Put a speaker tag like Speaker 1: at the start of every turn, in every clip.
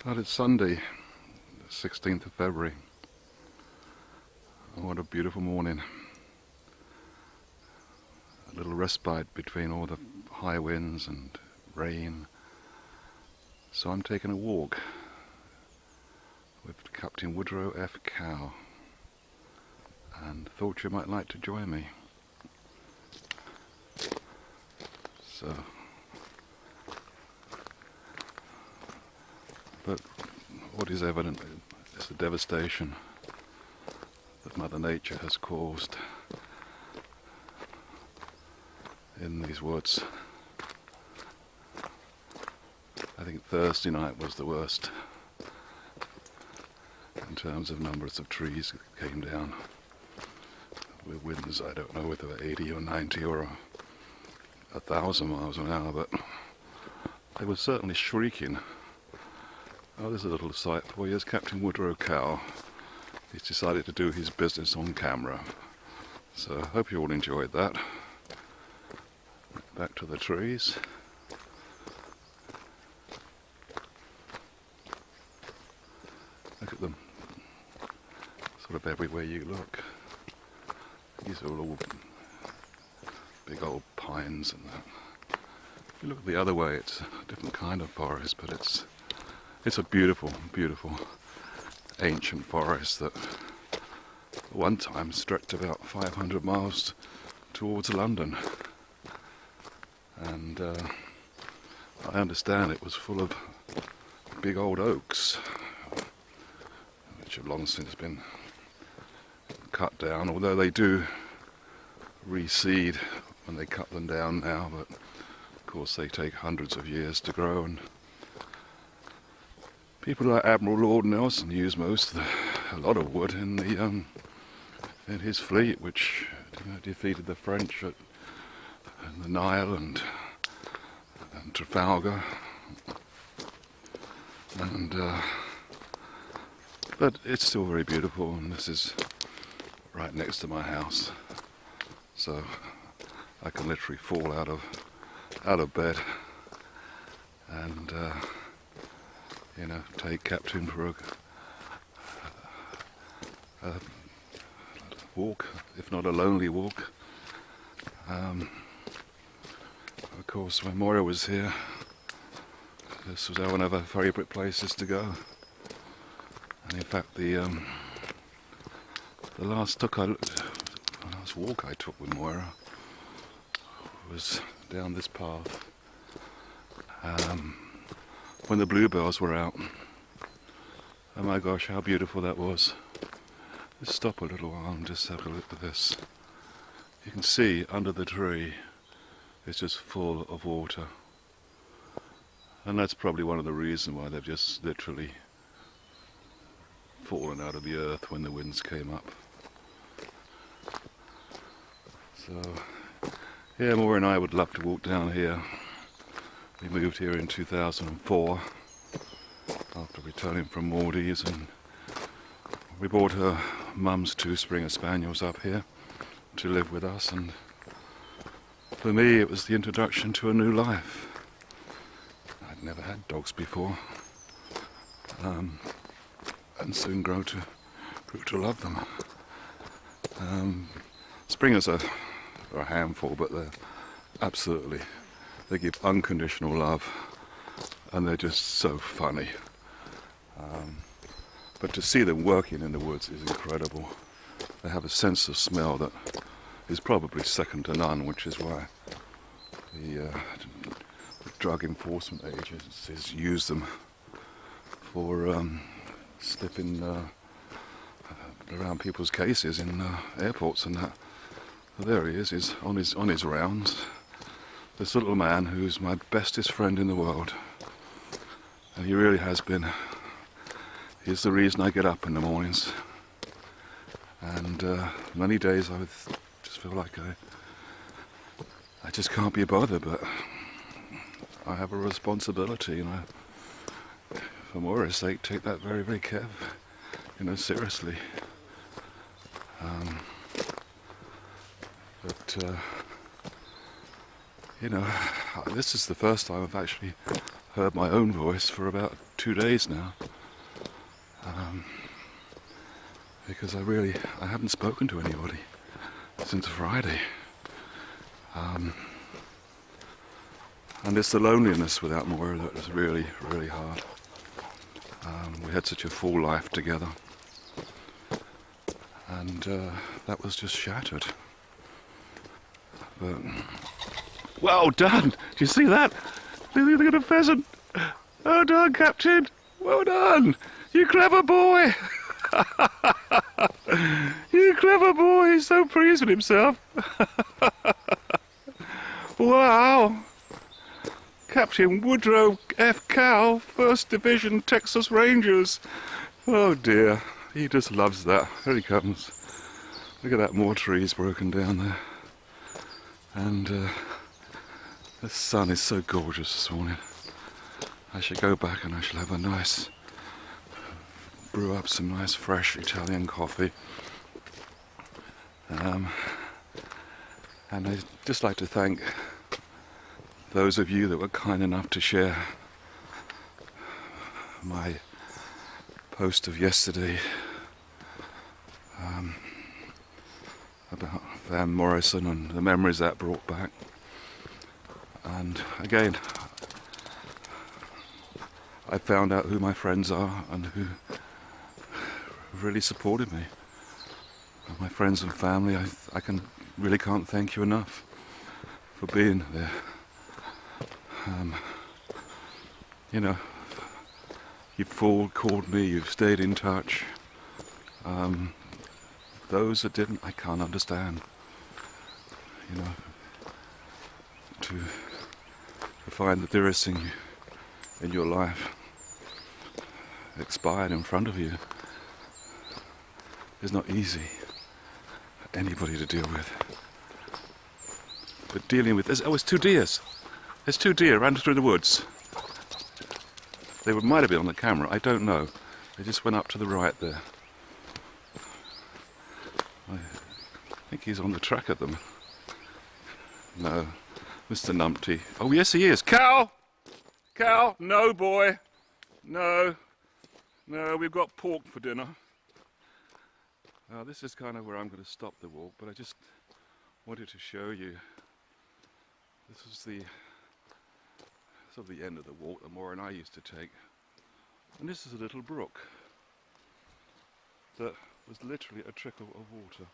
Speaker 1: Well, it's Sunday, the 16th of February. Oh, what a beautiful morning. A little respite between all the high winds and rain. So I'm taking a walk with Captain Woodrow F. Cow, and thought you might like to join me. So, but what is evident is the devastation that Mother Nature has caused in these woods. I think Thursday night was the worst in terms of numbers of trees that came down with winds. I don't know whether 80 or 90 or 1,000 miles an hour, but they were certainly shrieking. Oh, there's a little sight for you. Here's Captain Woodrow Cow. He's decided to do his business on camera. So I hope you all enjoyed that. Back to the trees. Look at them. Sort of everywhere you look. These are all big old pines and that. If you look the other way, it's a different kind of forest, but it's a beautiful, beautiful ancient forest that at one time stretched about 500 miles towards London. And I understand it was full of big old oaks, which have long since been cut down, although they do reseed when they cut them down now, but of course they take hundreds of years to grow, and people like Admiral Lord Nelson used a lot of wood in his fleet, which defeated the French at the Nile and Trafalgar, and but it's still very beautiful, and this is right next to my house, so I can literally fall out of bed and take Captain for a walk, if not a lonely walk. Of course, when Moira was here, this was one of her favourite places to go. And in fact, the last walk I took with Moira was down this path when the bluebells were out. Oh my gosh, how beautiful that was. Let's stop a little while and just have a look at this. You can see under the tree it's just full of water, and that's probably one of the reasons why they've just literally fallen out of the earth when the winds came up. So yeah, Moira and I would love to walk down here. We moved here in 2004 after returning from Maldives, and we brought her mum's 2 Springer Spaniels up here to live with us, and for me it was the introduction to a new life. I'd never had dogs before, and soon grew to love them. Springers are a handful, but they give unconditional love, and they're just so funny. But to see them working in the woods is incredible. They have a sense of smell that is probably second to none, which is why the drug enforcement agencies use them for slipping around people's cases in airports and that. So there he is. He's on his rounds. This little man who's my bestest friend in the world, and he really has been. He's the reason I get up in the mornings, and many days I just feel like I just can't be bothered, but I have a responsibility, and for Moira's sake, take that very, very seriously. But this is the first time I've actually heard my own voice for about 2 days now. Because I haven't spoken to anybody since Friday. And it's the loneliness without Moira that was really, really hard. We had such a full life together. And that was just shattered. But, well done! Did you see that? Look at the pheasant! Well done, Captain! Well done! You clever boy! You clever boy! He's so pleased with himself! Wow! Captain Woodrow F. Cow, 1st Division, Texas Rangers! Oh dear, he just loves that. There he comes. Look at that, more trees broken down there. And the sun is so gorgeous this morning. I should go back and I shall have a nice, brew up some nice fresh Italian coffee. And I'd just like to thank those of you that were kind enough to share my post of yesterday about Van Morrison and the memories that brought back. And again, I found out who my friends are and who really supported me. My friends and family, I really can't thank you enough for being there. You know, you've called me, you've stayed in touch. Those that didn't, I can't understand. You know, to find the dearest thing in your life expired in front of you is not easy for anybody to deal with. But dealing with, it's 2 deers. There's 2 deer ran through the woods. They might have been on the camera, I don't know. They just went up to the right there. I think he's on the track of them. No, Mr. Numpty. Oh yes he is. Cow! Cow! No boy! No. No, we've got pork for dinner. This is kind of where I'm going to stop the walk, but I just wanted to show you. This is the sort of the end of the walk that Moira and I used to take. And this is a little brook that was literally a trickle of water.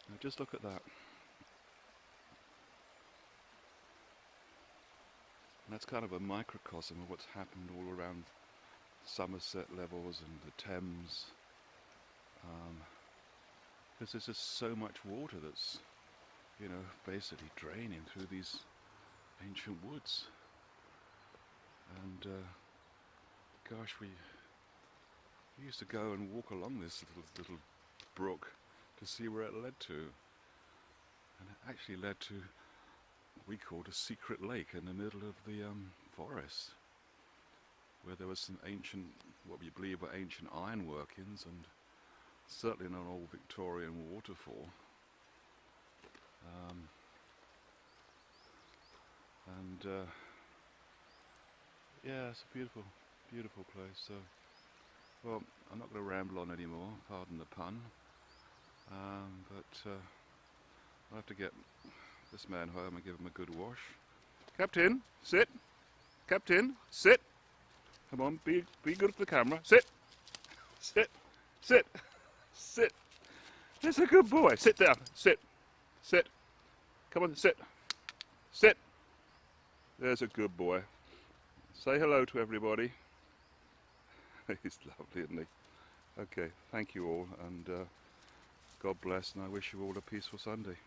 Speaker 1: Now just look at that. And that's kind of a microcosm of what's happened all around Somerset levels and the Thames. Because there's just so much water that's, you know, basically draining through these ancient woods. And gosh, we used to go and walk along this little brook to see where it led to. And it actually led to what we called a secret lake in the middle of the forest, where there was some ancient, what we believe were ancient iron workings, and certainly an old Victorian waterfall. Yeah, it's a beautiful, beautiful place. So, well, I'm not going to ramble on anymore, pardon the pun. But I'll have to get this man home and give him a good wash. Captain, sit. Captain, sit. Come on, be good for the camera. Sit. Sit. Sit. Sit. That's a good boy. Sit down. Sit. Sit. Come on, sit. Sit. There's a good boy. Say hello to everybody. He's lovely, isn't he? Okay, thank you all, and God bless, and I wish you all a peaceful Sunday.